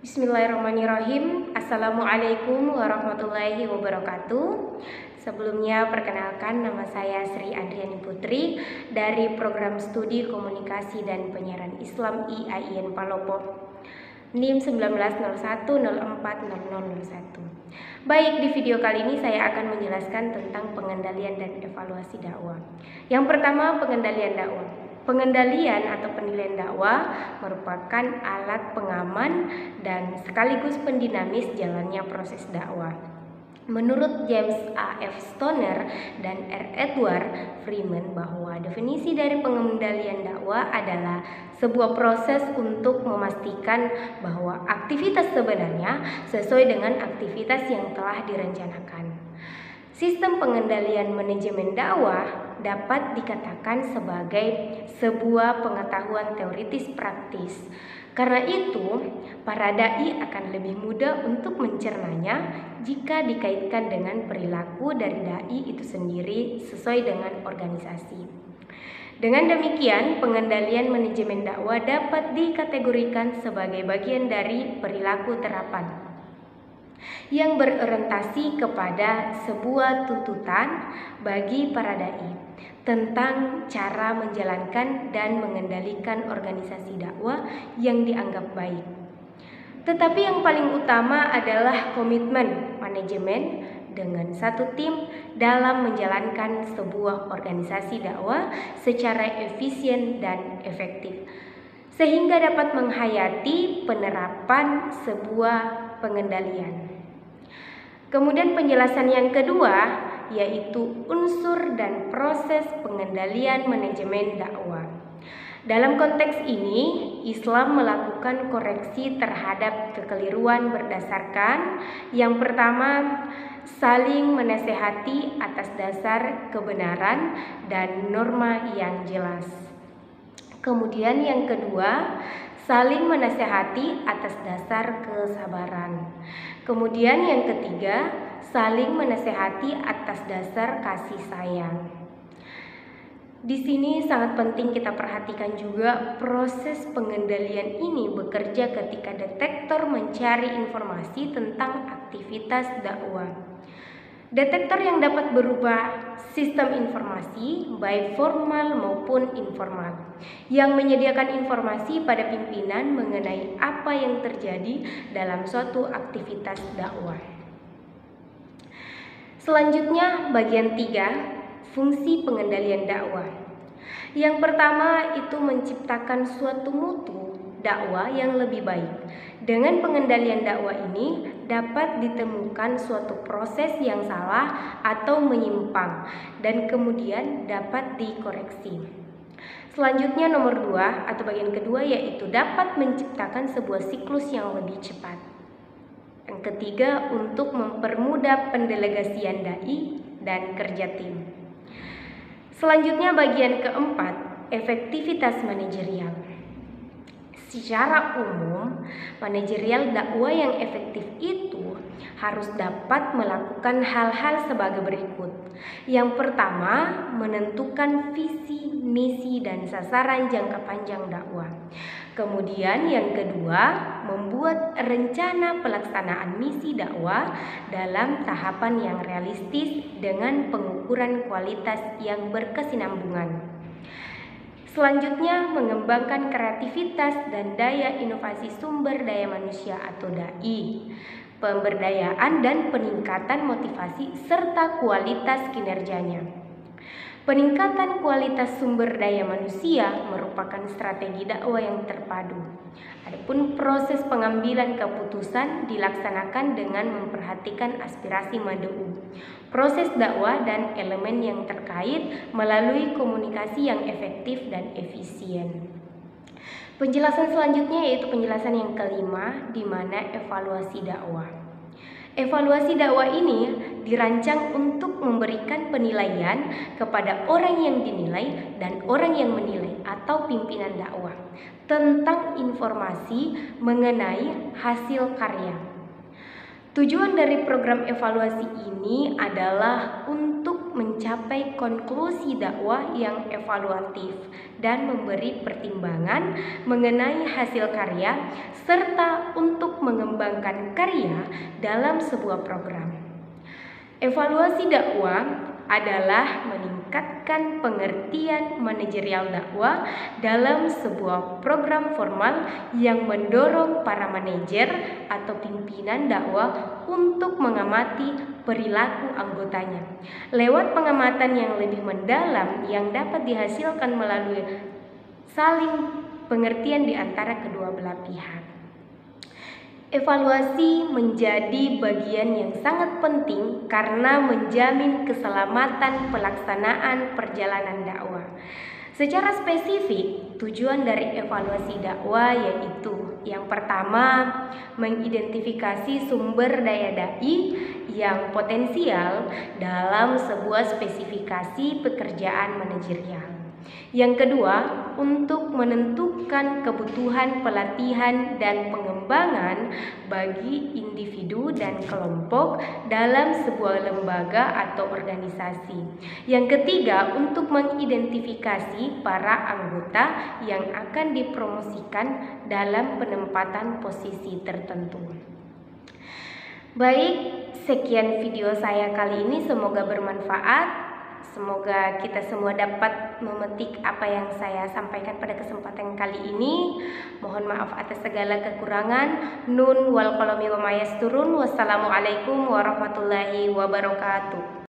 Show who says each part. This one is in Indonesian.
Speaker 1: Bismillahirrahmanirrahim. Assalamualaikum warahmatullahi wabarakatuh. Sebelumnya perkenalkan, nama saya Sri Andriani Putri dari Program Studi Komunikasi dan Penyiaran Islam IAIN Palopo, NIM 1901040001. Baik, di video kali ini saya akan menjelaskan tentang pengendalian dan evaluasi dakwah. Yang pertama, pengendalian dakwah. Pengendalian atau penilaian dakwah merupakan alat pengaman dan sekaligus pendinamis jalannya proses dakwah. Menurut James A. F. Stoner dan R. Edward Freeman bahwa definisi dari pengendalian dakwah adalah sebuah proses untuk memastikan bahwa aktivitas sebenarnya sesuai dengan aktivitas yang telah direncanakan. Sistem pengendalian manajemen dakwah dapat dikatakan sebagai sebuah pengetahuan teoritis praktis. Karena itu, para dai akan lebih mudah untuk mencernanya jika dikaitkan dengan perilaku dari dai itu sendiri sesuai dengan organisasi. Dengan demikian, pengendalian manajemen dakwah dapat dikategorikan sebagai bagian dari perilaku terapan yang berorientasi kepada sebuah tuntutan bagi para dai tentang cara menjalankan dan mengendalikan organisasi dakwah yang dianggap baik. Tetapi yang paling utama adalah komitmen manajemen dengan satu tim dalam menjalankan sebuah organisasi dakwah secara efisien dan efektif, sehingga dapat menghayati penerapan sebuah pengendalian. Kemudian penjelasan yang kedua yaitu unsur dan proses pengendalian manajemen dakwah. Dalam konteks ini, Islam melakukan koreksi terhadap kekeliruan berdasarkan yang pertama, saling menasehati atas dasar kebenaran dan norma yang jelas. Kemudian yang kedua, saling menasehati atas dasar kesabaran. Kemudian yang ketiga, saling menasehati atas dasar kasih sayang. Di sini sangat penting kita perhatikan juga proses pengendalian ini bekerja ketika detektor mencari informasi tentang aktivitas dakwah. Detektor yang dapat berubah sistem informasi baik formal maupun informal yang menyediakan informasi pada pimpinan mengenai apa yang terjadi dalam suatu aktivitas dakwah. Selanjutnya bagian 3, fungsi pengendalian dakwah. Yang pertama itu menciptakan suatu mutu dakwah yang lebih baik. Dengan pengendalian dakwah ini dapat ditemukan suatu proses yang salah atau menyimpang dan kemudian dapat dikoreksi. Selanjutnya nomor 2 atau bagian kedua yaitu dapat menciptakan sebuah siklus yang lebih cepat. Yang ketiga untuk mempermudah pendelegasian dai dan kerja tim. Selanjutnya bagian keempat, efektivitas manajerial. Secara umum, manajerial dakwah yang efektif itu harus dapat melakukan hal-hal sebagai berikut. Yang pertama, menentukan visi, misi, dan sasaran jangka panjang dakwah. Kemudian yang kedua, membuat rencana pelaksanaan misi dakwah dalam tahapan yang realistis dengan pengukuran kualitas yang berkesinambungan. Selanjutnya, mengembangkan kreativitas dan daya inovasi sumber daya manusia atau DAI, pemberdayaan dan peningkatan motivasi serta kualitas kinerjanya. Peningkatan kualitas sumber daya manusia merupakan strategi dakwah yang terpadu. Adapun proses pengambilan keputusan dilaksanakan dengan memperhatikan aspirasi mad'u, proses dakwah dan elemen yang terkait melalui komunikasi yang efektif dan efisien. Penjelasan selanjutnya yaitu penjelasan yang kelima, di mana evaluasi dakwah. Evaluasi dakwah ini dirancang untuk memberikan penilaian kepada orang yang dinilai dan orang yang menilai atau pimpinan dakwah tentang informasi mengenai hasil karya. Tujuan dari program evaluasi ini adalah untuk mencapai konklusi dakwah yang evaluatif dan memberi pertimbangan mengenai hasil karya serta untuk mengembangkan karya dalam sebuah program. Evaluasi dakwah adalah meningkatkan pengertian manajerial dakwah dalam sebuah program formal yang mendorong para manajer atau pimpinan dakwah untuk mengamati perilaku anggotanya. Lewat pengamatan yang lebih mendalam yang dapat dihasilkan melalui saling pengertian di antara kedua belah pihak. Evaluasi menjadi bagian yang sangat penting karena menjamin keselamatan pelaksanaan perjalanan dakwah. Secara spesifik, tujuan dari evaluasi dakwah yaitu yang pertama, mengidentifikasi sumber daya dai yang potensial dalam sebuah spesifikasi pekerjaan manajerial. Yang kedua, untuk menentukan kebutuhan pelatihan dan pengembangan bagi individu dan kelompok dalam sebuah lembaga atau organisasi. Yang ketiga, untuk mengidentifikasi para anggota yang akan dipromosikan dalam penempatan posisi tertentu. Baik, sekian video saya kali ini, semoga bermanfaat. Semoga kita semua dapat memetik apa yang saya sampaikan pada kesempatan kali ini. Mohon maaf atas segala kekurangan. Nun wal qalami wa ma yasturun. Wassalamualaikum warahmatullahi wabarakatuh.